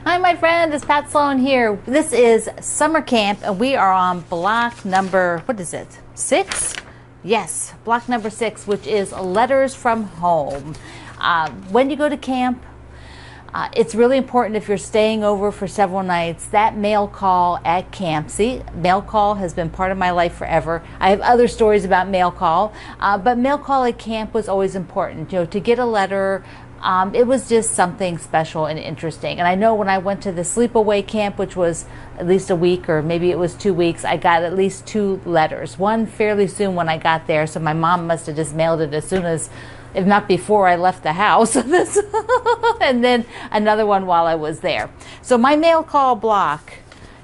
Hi, my friend. It's Pat Sloan here. This is summer camp, and we are on block number, what is it, 6? Yes, block number 6, which is letters from home. When you go to camp, it's really important if you're staying over for several nights, that mail call at camp. See, mail call has been part of my life forever. I have other stories about mail call, but mail call at camp was always important. You know, to get a letter, it was just something special and interesting. And I know when I went to the sleepaway camp, which was at least a week or maybe it was 2 weeks, I got at least 2 letters. One fairly soon when I got there, so my mom must have just mailed it as soon as, if not before I left the house. And then another one while I was there. So my mail call block,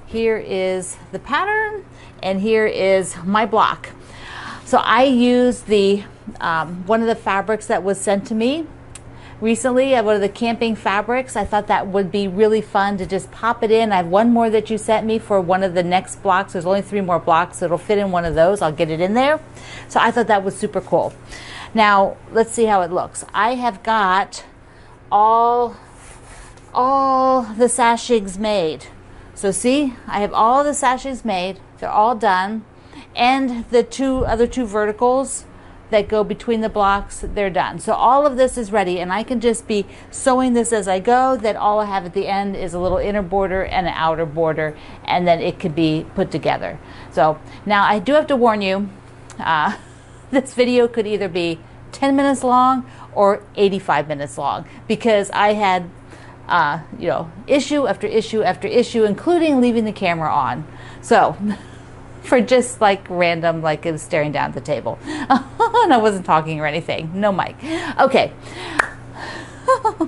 here is the pattern and here is my block. So I used the one of the fabrics that was sent to me recently, one of the camping fabrics. I thought that would be really fun to just pop it in. I have one more that you sent me for one of the next blocks. There's only 3 more blocks, so it'll fit in one of those. I'll get it in there. So I thought that was super cool. Now, let's see how it looks. I have got all the sashes made. So see, I have all the sashes made. They're all done. And the other two verticals that go between the blocks, they're done. So all of this is ready, and I can just be sewing this as I go. That all I have at the end is a little inner border and an outer border, and then it could be put together. So now I do have to warn you, this video could either be 10 minutes long or 85 minutes long, because I had issue after issue after issue, including leaving the camera on. So for just like random, like it was staring down at the table. And I wasn't talking or anything. No mic. Okay.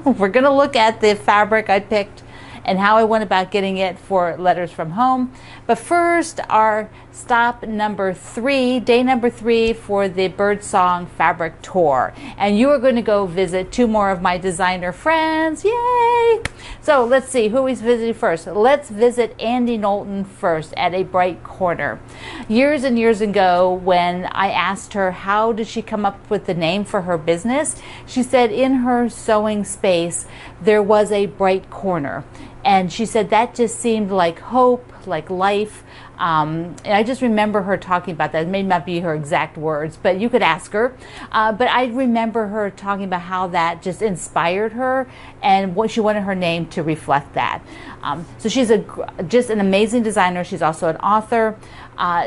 We're going to look at the fabric I picked and how I went about getting it for letters from home. But first, our stop number 3, day number 3 for the Birdsong Fabric Tour. And you are going to go visit 2 more of my designer friends. Yay! So let's see, who are we visiting first? Let's visit Andy Knowlton first at A Bright Corner. Years and years ago, when I asked her how did she come up with the name for her business, she said in her sewing space, there was a bright corner. And she said that just seemed like hope, like life. And I just remember her talking about that. It may not be her exact words, but you could ask her. But I remember her talking about how that just inspired her and what she wanted her name to reflect that. So she's just an amazing designer. She's also an author.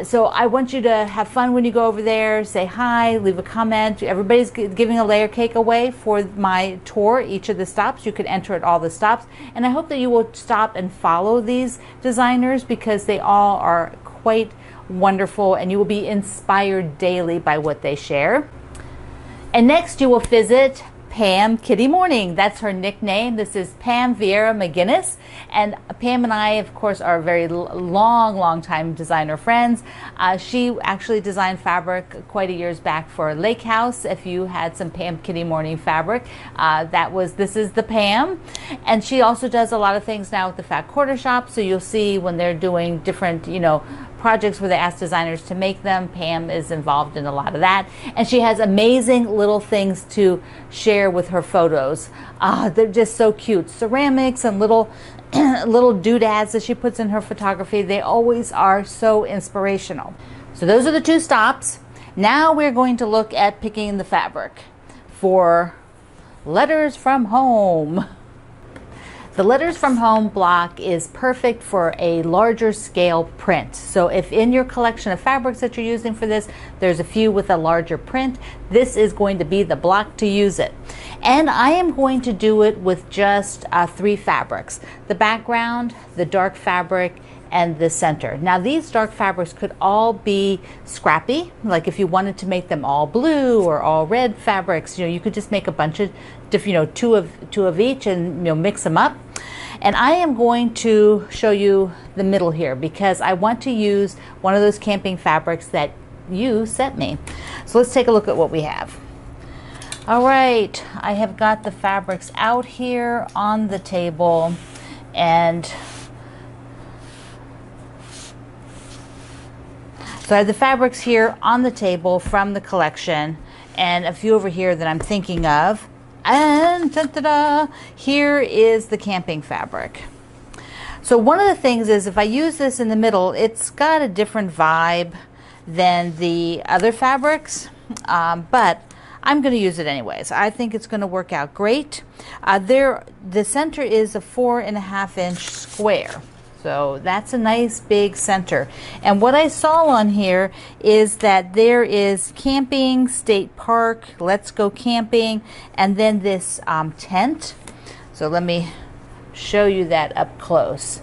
So I want you to have fun when you go over there. Say hi, leave a comment. Everybody's giving a layer cake away for my tour, each of the stops. You could enter at all the stops. And I hope that you will stop and follow these designers, because they all are quite wonderful and you will be inspired daily by what they share. And next you will visit Pam Kitty Morning. That's her nickname. This is Pam Vieira McGinnis. And Pam and I, of course, are very long time designer friends. She actually designed fabric quite a years back for Lake House. If you had some Pam Kitty Morning fabric, this is the Pam. And she also does a lot of things now with the Fat Quarter Shop. So you'll see when they're doing different, projects where they ask designers to make them, Pam is involved in a lot of that. And she has amazing little things to share with her photos. They're just so cute. Ceramics and little doodads that she puts in her photography. They always are so inspirational. So those are the 2 stops. Now we're going to look at picking the fabric for letters from home. The Letters from Home block is perfect for a larger scale print. So if in your collection of fabrics that you're using for this, there's a few with a larger print, this is going to be the block to use it. And I am going to do it with just 3 fabrics: the background, the dark fabric, and the center. Now these dark fabrics could all be scrappy, like if you wanted to make them all blue or all red fabrics, you could just make a bunch of different, two of each, and mix them up. And I am going to show you the middle here, because I want to use one of those camping fabrics that you sent me. So let's take a look at what we have. All right, I have got the fabrics out here on the table, and so I have the fabrics here on the table from the collection, and a few over here that I'm thinking of. And ta-da-da, here is the camping fabric. So one of the things is if I use this in the middle, it's got a different vibe than the other fabrics, but I'm going to use it anyways. I think it's going to work out great. The center is a 4.5 inch square. So that's a nice big center. And what I saw on here is that there is camping, state park, let's go camping, and then this tent. So let me show you that up close.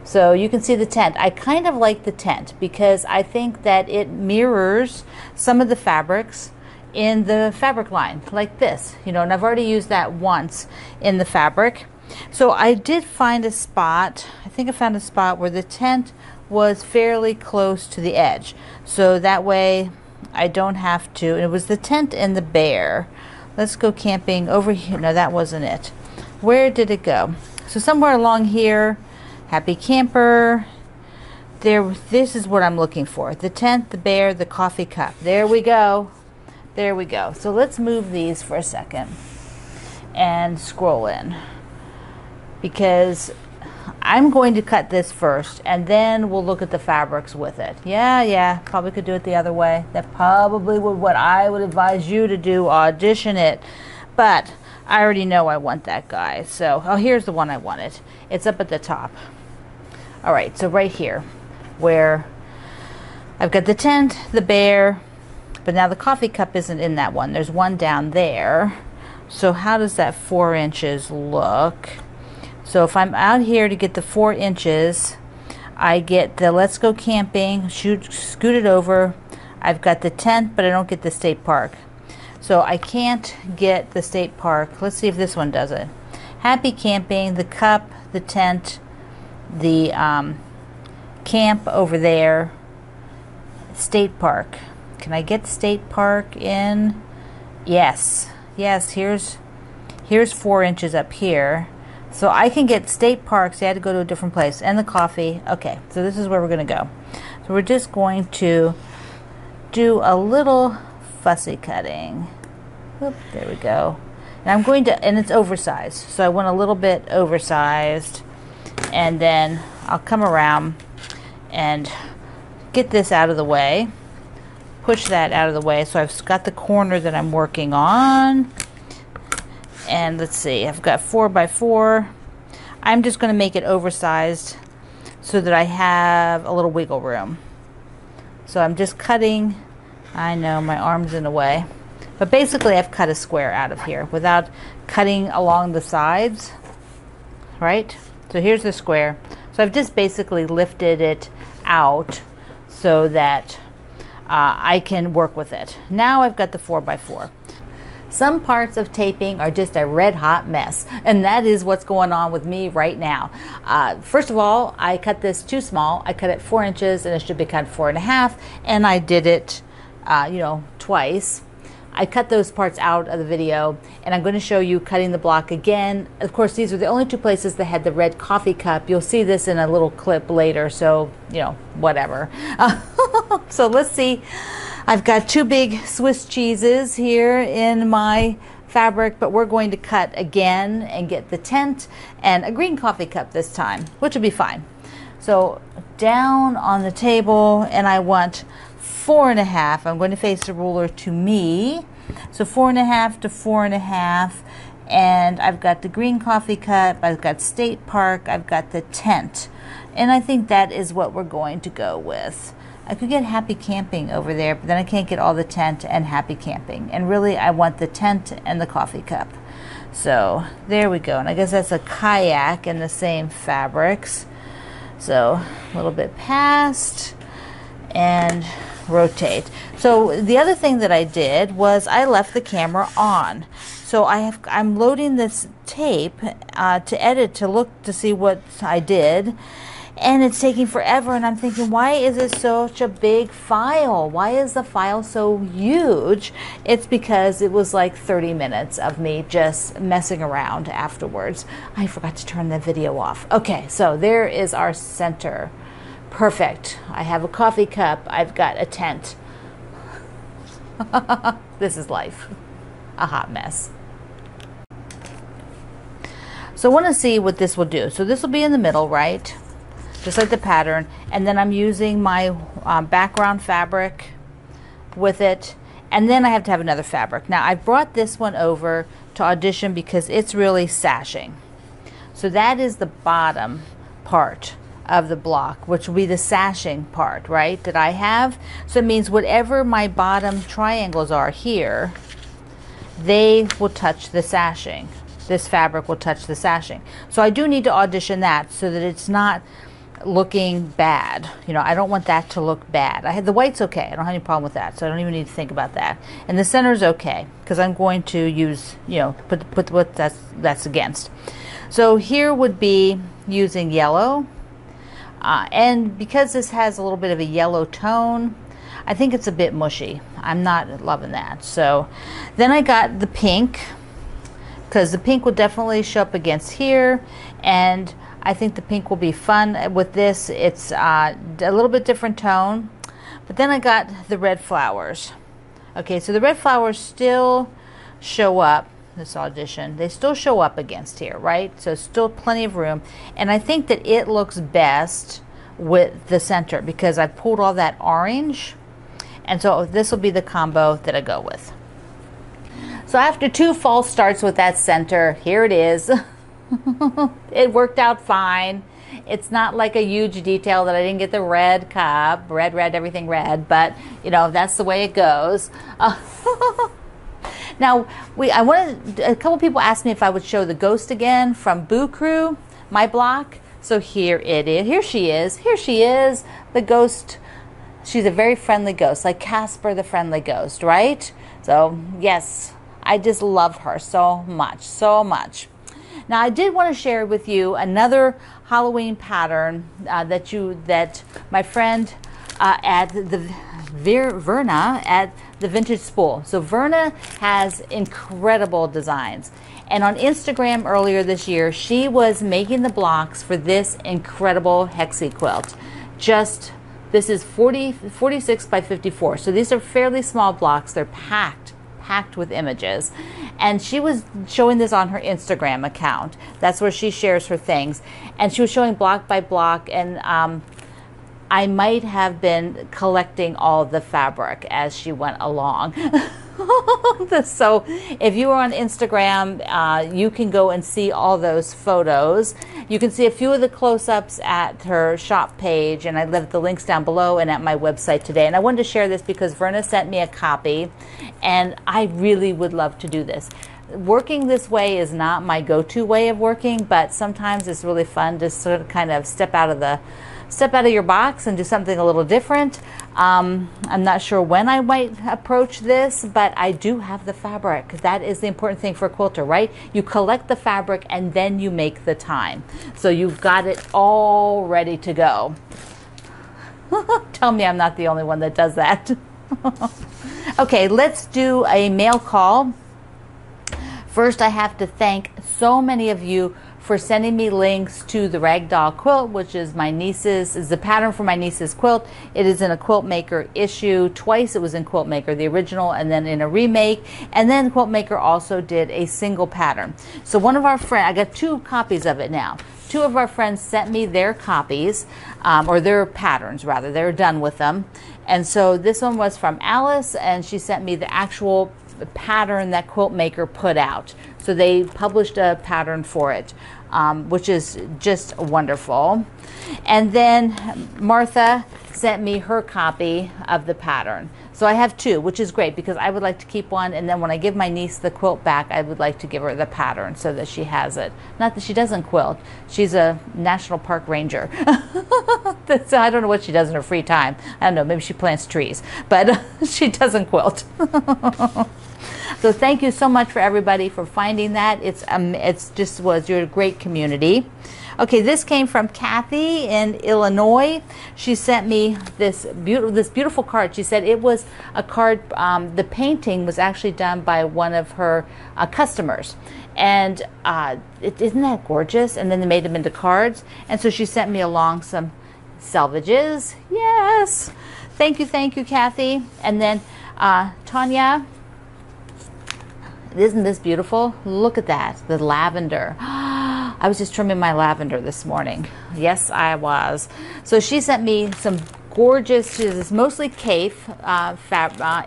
So you can see the tent. I kind of like the tent because I think that it mirrors some of the fabrics in the fabric line, like this, you know, and I've already used that once in the fabric. So I did find a spot, I think I found a spot where the tent was fairly close to the edge. So that way I don't have to, and it was the tent and the bear. Let's go camping over here. No, that wasn't it. Where did it go? So somewhere along here, happy camper. There, this is what I'm looking for. The tent, the bear, the coffee cup. There we go. There we go. So let's move these for a second and scroll in, because I'm going to cut this first and then we'll look at the fabrics with it. Yeah, probably could do it the other way. That probably would what I would advise you to do, audition it. But I already know I want that guy. So, oh, here's the one I wanted. It's up at the top. All right, so right here where I've got the tent, the bear, but now the coffee cup isn't in that one. There's one down there. So how does that 4 inches look? So if I'm out here to get the 4 inches, I get the let's go camping, scoot it over. I've got the tent, but I don't get the state park. So I can't get the state park. Let's see if this one does it. Happy camping, the cup, the tent, the camp over there, state park. Can I get state park in? Yes. Yes, here's 4 inches up here. So I can get state parks. I had to go to a different place. And the coffee. Okay, so this is where we're going to go. So we're just going to do a little fussy cutting. Oop, there we go. And I'm going to, and it's oversized. So I want a little bit oversized. And then I'll come around and get this out of the way. Push that out of the way. So I've got the corner that I'm working on. And let's see, I've got 4 by 4. I'm just going to make it oversized so that I have a little wiggle room. So I'm just cutting. I know my arm's in the way. But basically I've cut a square out of here without cutting along the sides. Right? So here's the square. So I've just basically lifted it out so that I can work with it. Now I've got the 4 by 4. Some parts of taping are just a red hot mess, and that is what's going on with me right now. First of all, I cut this too small. I cut it 4 inches and it should be cut 4.5, and I did it twice. I cut those parts out of the video, and I'm going to show you cutting the block again. Of course, these are the only 2 places that had the red coffee cup. You'll see this in a little clip later, so, whatever. So let's see. I've got 2 big Swiss cheeses here in my fabric, but we're going to cut again and get the tent and a green coffee cup this time, which will be fine. So down on the table, and I want 4.5. I'm going to face the ruler to me. So 4.5 to 4.5. And I've got the green coffee cup, I've got state park, I've got the tent. And I think that is what we're going to go with. I could get happy camping over there, but then I can't get all the tent and happy camping. And really, I want the tent and the coffee cup. So there we go. And I guess that's a kayak in the same fabrics. So a little bit past and rotate. So the other thing that I did was I left the camera on. So I'm loading this tape to edit, to look to see what I did. And it's taking forever, and I'm thinking, why is it such a big file? Why is the file so huge? It's because it was like 30 minutes of me just messing around afterwards. I forgot to turn the video off. Okay, so there is our center. Perfect. I have a coffee cup. I've got a tent. This is life. A hot mess. So I want to see what this will do. So this will be in the middle, right? just like the pattern. And then I'm using my background fabric with it. And then I have to have another fabric. Now I've brought this one over to audition because it's really sashing. So that is the bottom part of the block, which will be the sashing part, right, that I have. So it means whatever my bottom triangles are here, they will touch the sashing. This fabric will touch the sashing. So I do need to audition that so that it's not looking bad. You know, I don't want that to look bad. I had the white's okay. I don't have any problem with that, so I don't even need to think about that. And the center's okay because I'm going to use, you know, put what that's against. So here would be using yellow, and because this has a little bit of a yellow tone, I think it's a bit mushy. I'm not loving that. So then I got the pink, because the pink will definitely show up against here, and I think the pink will be fun with this. It's a little bit different tone. But then I got the red flowers. Okay, so the red flowers still show up, this audition. They still show up against here, right? So still plenty of room. And I think that it looks best with the center because I pulled all that orange. And so this will be the combo that I go with. So after 2 false starts with that center, here it is. It worked out fine. It's not like a huge detail that I didn't get the red cup, red, everything red, but you know, that's the way it goes. Now, a couple people asked me if I would show the ghost again from Boo Crew, my block. So here it is. Here she is. Here she is, the ghost. She's a very friendly ghost, like Casper the Friendly Ghost, right? So yes, I just love her so much, so much. Now I did want to share with you another Halloween pattern that my friend at the Verna at the Vintage Spool. So Verna has incredible designs. And on Instagram earlier this year, she was making the blocks for this incredible hexie quilt. This is 46 by 54. So these are fairly small blocks. They're packed with images. And she was showing this on her Instagram account. That's where she shares her things. And she was showing block by block, and I might have been collecting all the fabric as she went along. So if you are on Instagram, you can go and see all those photos. You can see a few of the close-ups at her shop page, and I left the links down below and at my website today. And I wanted to share this because Verna sent me a copy, and I really would love to do this. Working this way is not my go-to way of working, but sometimes it's really fun to sort of kind of step out of your box and do something a little different. I'm not sure when I might approach this, but I do have the fabric. That is the important thing for a quilter, right? You collect the fabric and then you make the time. So you've got it all ready to go. Tell me I'm not the only one that does that. Okay, let's do a mail call. First, I have to thank so many of you for sending me links to the Ragdoll quilt, which is the pattern for my niece's quilt. It is in a Quilt Maker issue. Twice it was in Quilt Maker, the original, and then in a remake. And then Quilt Maker also did a single pattern. So one of our friends, I got 2 copies of it now. 2 of our friends sent me their copies, or their patterns rather. They're done with them. And so this one was from Alice, and she sent me the actual pattern that Quilt Maker put out. So they published a pattern for it, which is just wonderful. And then Martha sent me her copy of the pattern. So I have 2, which is great because I would like to keep one, and then when I give my niece the quilt back, I would like to give her the pattern so that she has it. Not that she doesn't quilt. She's a National Park Ranger. So I don't know what she does in her free time. I don't know, maybe she plants trees, but she doesn't quilt. So thank you so much for everybody for finding that. You're a great community. Okay, this came from Kathy in Illinois. She sent me this beautiful card. She said it was a card. The painting was actually done by one of her customers, and isn't that gorgeous? And then they made them into cards, and so she sent me along some selvages. Yes, thank you, Kathy. And then Tanya. Isn't this beautiful? Look at that, the lavender. I was just trimming my lavender this morning. Yes, I was. So she sent me some gorgeous, it's mostly Kafe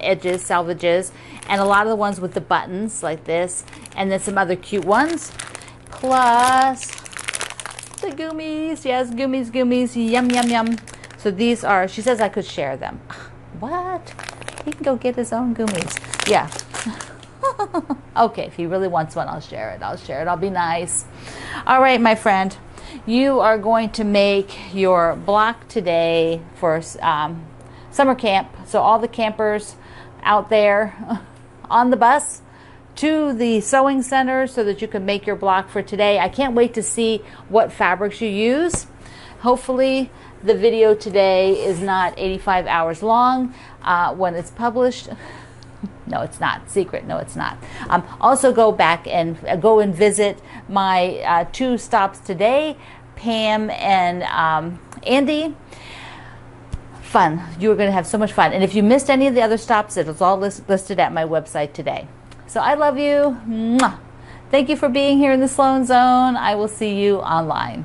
edges, salvages, and a lot of the ones with the buttons like this, and then some other cute ones. Plus the gummies. Yes, gummies. Yum, yum, yum. So these are, she says I could share them. What? He can go get his own gummies. Yeah. Okay, if he really wants one, I'll share it. I'll be nice. All right, my friend. You are going to make your block today for summer camp. So all the campers out there on the bus to the sewing center so that you can make your block for today. I can't wait to see what fabrics you use. Hopefully the video today is not 85 hours long when it's published. No, it's not. Secret. No, it's not. Also go back and go and visit my 2 stops today, Pam and Andy. Fun. You are going to have so much fun. And if you missed any of the other stops, it's all listed at my website today. So I love you. Mwah. Thank you for being here in the Sloan Zone. I will see you online.